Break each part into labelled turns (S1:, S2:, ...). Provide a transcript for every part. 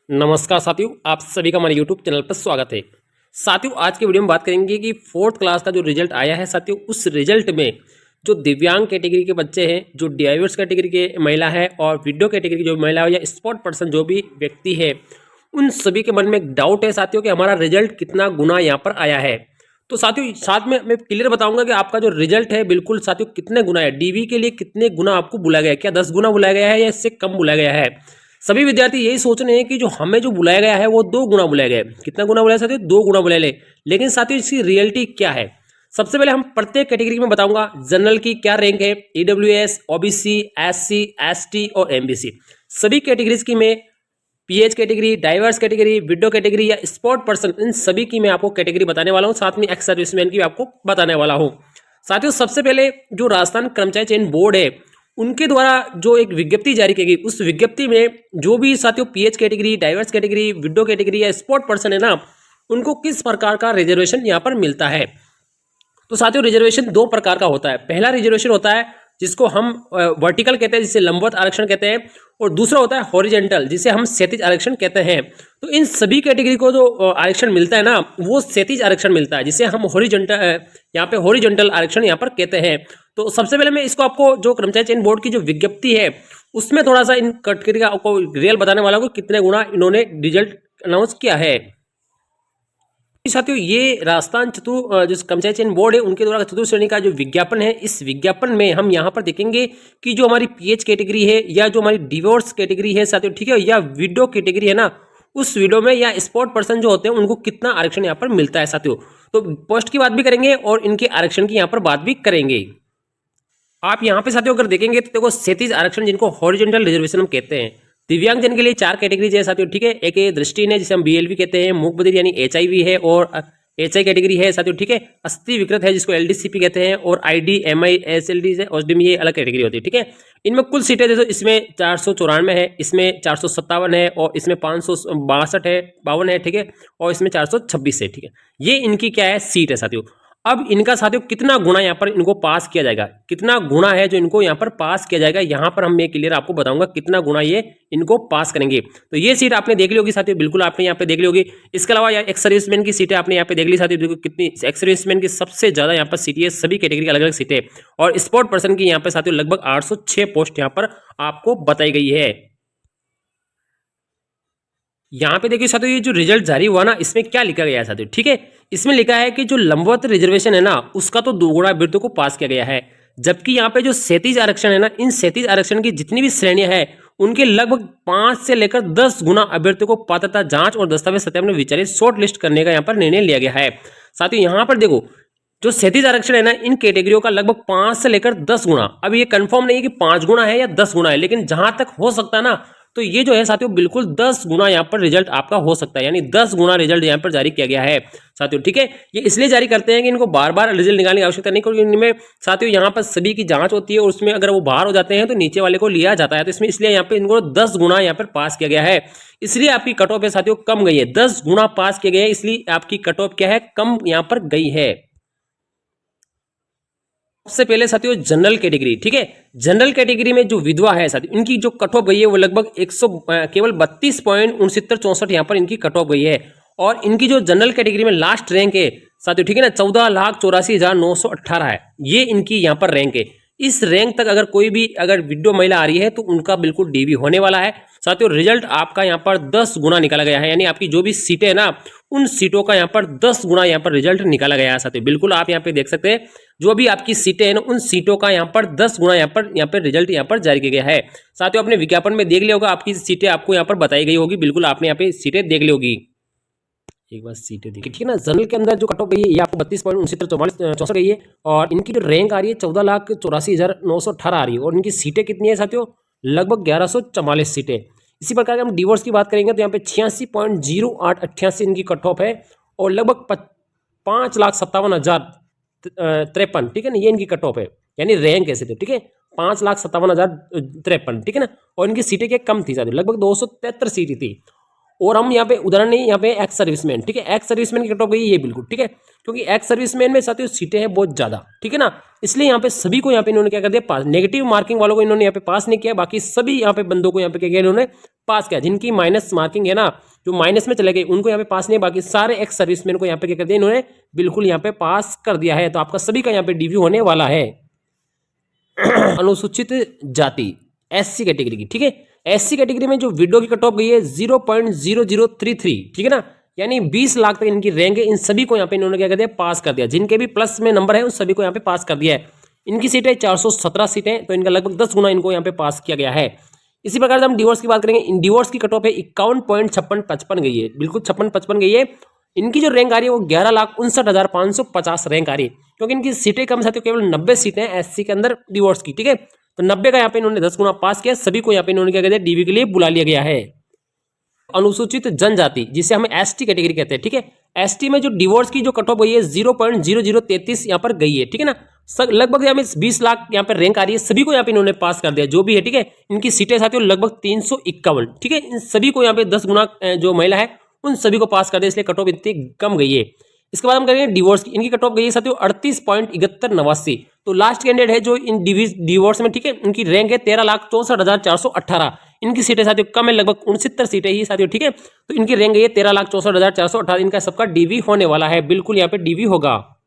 S1: नमस्कार साथियों, आप सभी का हमारे यूट्यूब चैनल पर स्वागत है। साथियों, आज के वीडियो में बात करेंगे कि फोर्थ क्लास का जो रिजल्ट आया है साथियों, उस रिजल्ट में जो दिव्यांग कैटेगरी के बच्चे हैं, जो डाइवर्स कैटेगरी के महिला है और विडो कैटेगरी की जो महिला है या स्पॉट पर्सन जो भी व्यक्ति है, उन सभी के मन में एक डाउट है साथियों कि हमारा रिजल्ट कितना गुना यहाँ पर आया है। तो साथियों साथ में मैं क्लियर बताऊंगा कि आपका जो रिजल्ट है बिल्कुल साथियों कितने गुना है, डीवी के लिए कितने गुना आपको बुलाया गया है, क्या 10 गुना बुलाया गया है या इससे कम बुलाया गया है। सभी विद्यार्थी यही सोच रहे हैं कि जो हमें जो बुलाया गया है वो 2 गुना बुलाया गया है। कितना गुना बुलाया साथियों? 2 गुना बुलाया। लेकिन साथियों इसकी रियलिटी क्या है, सबसे पहले हम प्रत्येक कैटेगरी में बताऊंगा। जनरल की क्या रैंक है, ईडब्ल्यूएस, ओबीसी, एससी, एसटी और एमबीसी, सभी कैटेगरीज की मैं pH category, diverse category, window category या स्पॉट पर्सन, इन सभी की मैं आपको कैटेगरी बताने वाला हूं। साथ में एक्स सर्विसमैन की भी आपको बताने वाला हूं। साथियों सबसे पहले जो राजस्थान कर्मचारी चयन बोर्ड है उनके द्वारा जो एक विज्ञप्ति जारी की गई, उस विज्ञप्ति में जो भी साथियों pH category, diverse category, window category या स्पॉट पर्सन है ना, उनको किस प्रकार का रिजर्वेशन यहाँ पर मिलता है। तो साथियों रिजर्वेशन 2 प्रकार का होता है। पहला रिजर्वेशन होता है जिसको हम वर्टिकल कहते हैं, जिसे लंबवत आरक्षण कहते हैं, और दूसरा होता है हॉरिजेंटल, जिसे हम क्षैतिज आरक्षण कहते हैं। तो इन सभी कैटेगरी को जो आरक्षण मिलता है ना, वो क्षैतिज आरक्षण मिलता है, जिसे हम हॉरिजेंटल यहाँ पे हॉरिजेंटल आरक्षण यहाँ पर कहते हैं। तो सबसे पहले मैं इसको आपको जो कर्मचारी चयन बोर्ड की जो विज्ञप्ति है उसमें थोड़ा सा इन कैटेगरी का आपको रियल बताने वाला हूँ कितने गुना इन्होंने रिजल्ट अनाउंस किया है। साथियों ये राजस्थान जो कर्मचारी चयन बोर्ड है उनके द्वारा चतुर्थ श्रेणी का जो विज्ञापन है, इस विज्ञापन में हम यहाँ पर देखेंगे कि जो हमारी पीएच कैटेगरी है या जो हमारी डिवोर्स कैटेगरी है साथियों, ठीक है, या विडो कैटेगरी है ना, उस विडो में या स्पॉट पर्सन जो होते हैं उनको कितना आरक्षण यहाँ पर मिलता है साथियों। तो पोस्ट की बात भी करेंगे और इनके आरक्षण की यहाँ पर बात भी करेंगे। आप यहाँ पे साथियों अगर देखेंगे तो देखो क्षैतिज आरक्षण जिनको हॉरिजॉन्टल रिजर्वेशन हम कहते हैं, दिव्यांगजन के लिए 4 कैटेगरी है साथियों, ठीक है। एक है दृष्टिहीन है जिसे हम बीएलवी कहते हैं, मूक बधिर यानी एचआईवी है और एचआई कैटेगरी है साथियों, ठीक है। अस्थि विकृत है जिसको एलडीसीपी कहते हैं, और आईडी एमआई एसएलडी है ओसडीएम, ये अलग कैटेगरी होती है, ठीक है। इनमें कुल सीटें देखो, इसमें 494 है, इसमें 457 है और इसमें 562 है, 52 है, ठीक है, और इसमें 426 है, ठीक है। ये इनकी क्या है, सीट है साथियों। अब इनका साथियों कितना गुना यहाँ पर इनको पास किया जाएगा, कितना गुना है जो इनको यहाँ पर पास किया जाएगा, यहाँ पर हम मैं क्लियर आपको बताऊंगा कितना गुना ये इनको पास करेंगे। तो ये सीट आपने देख ली होगी साथियों, बिल्कुल आपने यहाँ पे देख ली होगी। इसके अलावा एक्स सर्विसमैन की सीटें आपने यहाँ पे देख ली साथियों, देखो कितनी एक्स सर्विसमैन की सबसे ज्यादा यहाँ पर सीटें, सभी कैटेगरी की अलग अलग सीटें, और स्पोर्ट पर्सन की यहाँ पे साथियों लगभग 806 पोस्ट यहाँ पर आपको बताई गई है। यहाँ पे देखिए साथियों, ये जो रिजल्ट जारी हुआ ना, इसमें क्या लिखा गया है साथियों, ठीक है। इसमें लिखा है कि जो लंबवत रिजर्वेशन है ना, उसका तो 2 गुना अभ्यर्थियों को पास किया गया है, जबकि यहाँ पे जो क्षैतिज आरक्षण है ना, इन क्षैतिज आरक्षण की जितनी भी श्रेणियां हैं उनके लगभग 5 से लेकर 10 गुना अभ्यर्थियों को पात्रता जांच और दस्तावेज सत्यापन में विचारित शॉर्ट लिस्ट करने का यहाँ पर निर्णय लिया गया है। साथियों यहाँ पर देखो, जो क्षैतिज आरक्षण है ना, इन कैटेगरियों का लगभग 5 से लेकर 10 गुना, अब ये कंफर्म नहीं है कि 5 गुना है या 10 गुना है, लेकिन जहां तक हो सकता है ना, तो ये जो है साथियों बिल्कुल 10 गुना यहाँ पर रिजल्ट आपका हो सकता है, यानी 10 गुना रिजल्ट यहाँ पर जारी किया गया है साथियों, ठीक है। ये इसलिए जारी करते हैं कि इनको बार बार रिजल्ट निकालने की आवश्यकता नहीं, क्योंकि इनमें साथियों यहाँ पर सभी की जांच होती है और उसमें अगर वो बाहर हो जाते हैं तो नीचे वाले को लिया जाता है, तो इसमें इसलिए यहाँ पे इनको 10 गुना यहाँ पर पास किया गया है, इसलिए आपकी कट ऑफ है साथियों कम गई है। 10 गुना पास किए गए हैं, इसलिए आपकी कट ऑफ क्या है, कम यहाँ पर गई है। सबसे पहले साथियों जनरल कैटेगरी, ठीक है। जनरल कैटेगरी में जो विधवा है साथियों, इनकी जो कट ऑफ गई है वो लगभग 100 केवल 32.69 यहाँ पर इनकी कट ऑफ गई है, और इनकी जो जनरल कैटेगरी में लास्ट रैंक है साथियों, ठीक है ना, 14,84,918 है, ये इनकी यहाँ पर रैंक है। इस रैंक तक अगर कोई भी अगर विडो महिला आ रही है तो उनका बिल्कुल डीवी होने वाला है साथियों। रिजल्ट आपका यहाँ पर 10 गुना निकाला गया है, यानी आपकी जो भी सीटें है ना, उन सीटों का यहाँ पर 10 गुना यहाँ पर रिजल्ट निकाला गया है साथियों। बिल्कुल आप यहाँ पे देख सकते हैं, जो भी आपकी सीटें हैं ना, उन सीटों का यहाँ पर 10 गुना यहाँ पर रिजल्ट यहाँ पर जारी किया गया है साथियों। अपने विज्ञापन में देख लिया होगा, आपकी सीटें आपको यहाँ पर बताई गई होगी, बिल्कुल आपने यहाँ पे सीटें देख ली होगी, एक बार सीटें देखिए, ठीक है ना। जनरल के अंदर जो कट ऑफ गई है ये आपको 32.69 गई है, और इनकी जो रैंक आ रही है 14,84,918 आ रही है, और इनकी सीटें कितनी है साथियों, लगभग 1144 सीटें। इसी प्रकार हम डिवोर्स की बात करेंगे तो यहाँ पे 86.0888 इनकी कट ऑफ है, और लगभग 5,57,053, ठीक है ना, ये इनकी कट ऑफ है, यानी रैंक ऐसे थे, ठीक है, 5,57,053, ठीक है ना। और इनकी सीटें क्या कम थी साथियों, लगभग 273 सीटें थी। और हम यहाँ पे उदाहरण नहीं, यहाँ पे एक्स सर्विसमैन, ठीक है, एक्स सर्विसमैन की कट ऑफ गई ये बिल्कुल, ठीक है, क्योंकि एक्स सर्विसमैन में साथियों सीटें हैं बहुत ज्यादा, ठीक है ना, इसलिए यहाँ पे सभी को यहाँ पे इन्होंने क्या कर दिया पास। नेगेटिव मार्किंग वालों को इन्होंने यहाँ पे पास नहीं किया, बाकी सभी यहाँ पे बंदों को यहाँ पे क्या किया इन्होंने पास किया। जिनकी माइनस मार्किंग है ना, जो माइनस में चले गए उनको यहाँ पे पास नहीं, बाकी सारे एक्स सर्विसमैन को यहाँ पे क्या कर दिया इन्होंने बिल्कुल यहाँ पे पास कर दिया है। तो आपका सभी का यहाँ पे डीव्यू होने वाला है। अनुसूचित जाति एससी कैटेगरी की, ठीक है, एससी कैटेगरी में जो वीडियो की कट ऑफ गई है 0.0033, ठीक है ना, यानी 20 लाख तक इनकी रैंक है। इन सभी को यहाँ पे इन्होंने क्या कर दिया पास कर दिया। जिनके भी प्लस में नंबर है उन सभी को यहाँ पे पास कर दिया है। इनकी सीटें 417 सीटें, तो इनका लगभग 10 गुना इनको यहाँ पे पास किया गया है। इसी प्रकार से हम डिवोर्स की बात करेंगे। इन डिवोर्स की कट ऑफ है 51.5655 गई है, बिल्कुल 5655 गई है। इनकी जो रैंक आ रही है वो 11,59,550 रैंक आ रही है, क्योंकि इनकी सीटें कम साथियों, केवल 90 सीटें एससी के अंदर डिवोर्स की, ठीक है, तो 90 का यहाँ पे इन्होंने 10 गुना पास किया। सभी को यहाँ पे इन्होंने क्या कहते हैं डीवी के लिए बुला लिया गया है। अनुसूचित जनजाति जिसे हम एसटी कैटेगरी कहते हैं, ठीक है, एसटी में जो डिवोर्स की जो कट ऑफ गई है 0.0033 यहाँ पर गई है, ठीक है ना, लगभग यहाँ पे 20 लाख यहाँ पर रैंक आ रही है। सभी को यहाँ पे इन्होंने पास कर दिया जो भी है, ठीक है। इनकी सीटें साथियों लगभग 351, ठीक है, इन सभी को यहाँ पे 10 गुना जो महिला है उन सभी को पास कर दिया, इसलिए कट ऑफ इतनी कम गई है। इसके बाद हम करेंगे डिवोर्स की। इनकी कट ऑफ गई है साथियों 38.7189। तो लास्ट कैंडिडेट है जो इन डिवोर्स में, ठीक है, इनकी रैंक है 13,64,418। इनकी सीटें साथियों कम है, लगभग 69 सीटें ही साथियों, ठीक है, तो इनकी रैंक है 13,64,418। इनका सबका डीवी होने वाला है, बिल्कुल यहाँ पे डीवी होगा।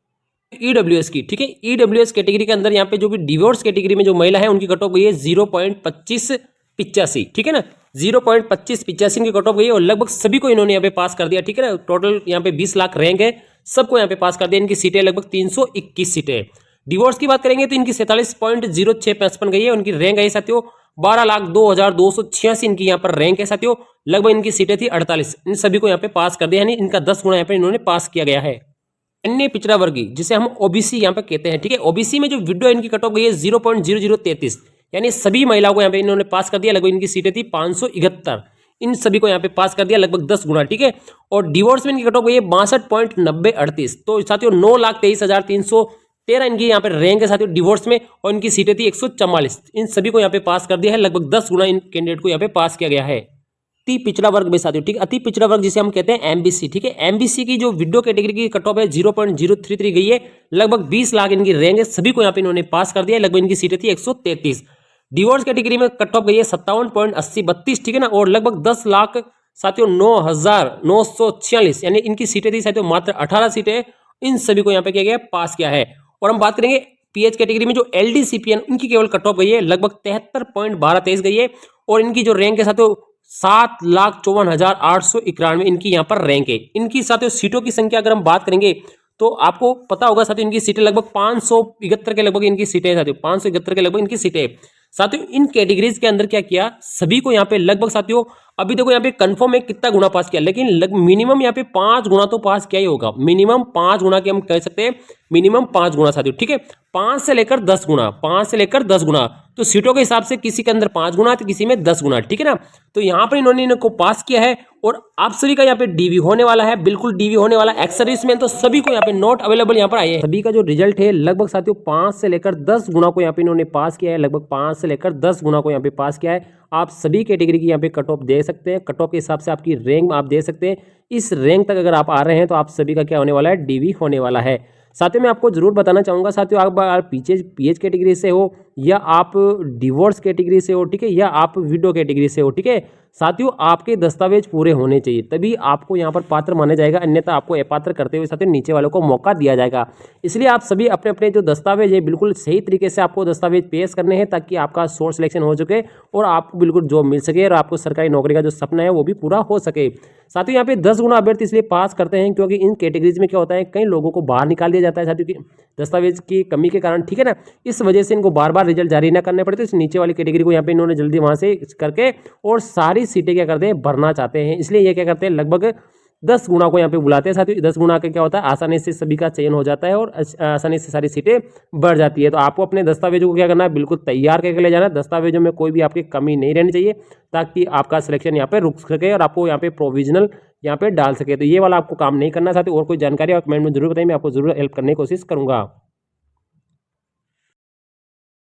S1: ईडब्ल्यूएस की, ठीक है, ईडब्ल्यूएस कैटेगरी के अंदर यहाँ पे जो भी डिवोर्स कैटेगरी में जो महिला है उनकी कट ऑफ गई है 0.2585, ठीक है ना, 0.2585 की कट ऑफ गई है और लगभग सभी को इन्होंने यहाँ पे पास कर दिया, ठीक है ना। टोटल यहाँ पे 20 लाख रैंक है, सबको यहाँ पे पास कर दिया। इनकी सीटें लगभग 321 सीटें। डिवोर्स की बात करेंगे तो इनकी 47.0655 गई है। उनकी रैंक है साथियों 12,02,286 इनकी यहाँ पर रैंक है साथियों। लगभग इनकी सीटें थी 48, इन सभी को यहाँ पे पास कर दिया, यानी इनका 10 गुना यहाँ पे इन्होंने पास किया गया है। अन्य पिछड़ा वर्गीय जिसे हम ओबीसी यहाँ पे कहते हैं, ठीक है, ओबीसी में जो विडो इनकी कट ऑफ गई है 0.0033, यानी सभी महिलाओं को यहाँ पे इन्होंने पास कर दिया। लगभग इनकी सीटें थी 571, इन सभी को यहाँ पे पास कर दिया, लगभग 10 गुना, ठीक है। और डिवोर्स में इनकी कट ऑफ गई है 62.9038। तो साथियों 9,23,313 इनकी यहाँ पे रैंक है साथियों डिवोर्स में, और इनकी सीटें थी 144। इन सभी को यहाँ पे पास कर दिया है, लगभग 10 गुना इन कैंडिडेट को यहाँ पे पास किया गया है। अति पिछड़ा वर्ग में साथियों, ठीक है, अति पिछड़ा वर्ग जिसे हम कहते हैं एमबीसी, ठीक है, एमबीसी की जो विडो कैटेगरी की कट ऑफ है 0.033 गई है। लगभग 20 लाख इनकी रैंक है, सभी को यहाँ पे इन्होंने पास कर दिया। लगभग इनकी सीटें थी 133। डिवोर्स कैटेगरी में कट ऑफ गई है 57.8032, ठीक है ना, और लगभग 10 लाख साथियों 9,946, यानी इनकी सीटें थी साथियों मात्र 18 सीटें। इन सभी को यहाँ पे किया गया पास किया है। और हम बात करेंगे पीएच कैटेगरी में जो एलडीसीपीएन, इनकी केवल कट ऑफ गई है लगभग 73.1223 गई है, और इनकी जो रैंक है साथियों 7,54,891 इनकी यहाँ पर रैंक है। इनकी साथियों सीटों की संख्या अगर हम बात करेंगे तो आपको पता होगा साथियों इनकी सीटें लगभग 571 के लगभग इनकी सीटें साथियों 571 के लगभग इनकी सीटें। साथियों इन कैटेगरीज के अंदर क्या किया, सभी को यहाँ पे लगभग साथियों अभी देखो यहाँ पे कंफर्म है कितना गुना पास किया, लेकिन मिनिमम यहाँ पे 5 गुना तो पास किया ही होगा। मिनिमम 5 गुना के हम कह सकते हैं, मिनिमम 5 गुना साथियों, ठीक है, 5 से लेकर 10 गुना, 5 से लेकर 10 गुना। तो सीटों के हिसाब से किसी के अंदर 5 गुना तो किसी में 10 गुना, ठीक है ना। तो यहाँ पर इन्होंने इनको पास किया है, और आप सभी का यहाँ पे डीवी होने वाला है, बिल्कुल डीवी होने वाला है। एक्स सर्विसमैन तो सभी को यहाँ पे नोट अवेलेबल यहाँ पर आए हैं। सभी का जो रिजल्ट है लगभग साथियों 5 से लेकर 10 गुना को यहाँ पे इन्होंने पास किया है, लगभग 5 से लेकर 10 गुना को यहाँ पे पास किया है। आप सभी कैटेगरी की यहाँ पे कट ऑफ दे सकते हैं, कट ऑफ के हिसाब से आपकी रैंक आप दे सकते हैं। इस रैंक तक अगर आप आ रहे हैं तो आप सभी का क्या होने वाला है, डीवी होने वाला है। साथियों मैं आपको जरूर बताना चाहूँगा साथियों, आप पीएच कैटेगरी से हो या आप डिवोर्स कैटेगरी से हो, ठीक है, या आप विडो कैटेगरी से हो, ठीक है, साथियों आपके दस्तावेज पूरे होने चाहिए, तभी आपको यहाँ पर पात्र माना जाएगा, अन्यथा आपको अपात्र करते हुए साथियों नीचे वालों को मौका दिया जाएगा। इसलिए आप सभी अपने अपने जो दस्तावेज है बिल्कुल सही तरीके से आपको दस्तावेज पेश करने हैं, ताकि आपका सोर्स सिलेक्शन हो सके और आपको बिल्कुल जॉब मिल सके और आपको सरकारी नौकरी का जो सपना है वो भी पूरा हो सके। साथियों यहाँ पे 10 गुना अभ्यर्थी इसलिए पास करते हैं क्योंकि इन कैटेगरीज में क्या होता है, कई लोगों को बाहर निकाल दिया जाता है साथियों की दस्तावेज की कमी के कारण, ठीक है ना। इस वजह से इनको बार बार रिजल्ट जारी ना करने पड़ते। इस नीचे वाली कैटेगरी को यहाँ पे इन्होंने जल्दी वहां से करके और सारी सीटें क्या करते हैं, भरना चाहते हैं, इसलिए ये क्या करते हैं, लगभग 10 गुना को यहाँ पे बुलाते हैं साथियों। 10 गुना का क्या होता है, आसानी से सभी का चयन हो जाता है और आसानी से सारी सीटें बढ़ जाती है। तो आपको अपने दस्तावेजों को क्या करना है, बिल्कुल तैयार करके ले जाना है। दस्तावेजों में कोई भी आपकी कमी नहीं रहनी चाहिए, ताकि आपका सिलेक्शन यहाँ पे रुक सके और आपको यहाँ पे प्रोविजनल यहाँ पे डाल सके। तो ये वाला आपको काम नहीं करना साथियों। और कोई जानकारी आप कमेंट में जरूर बताइए, मैं आपको जरूर हेल्प करने की कोशिश करूंगा।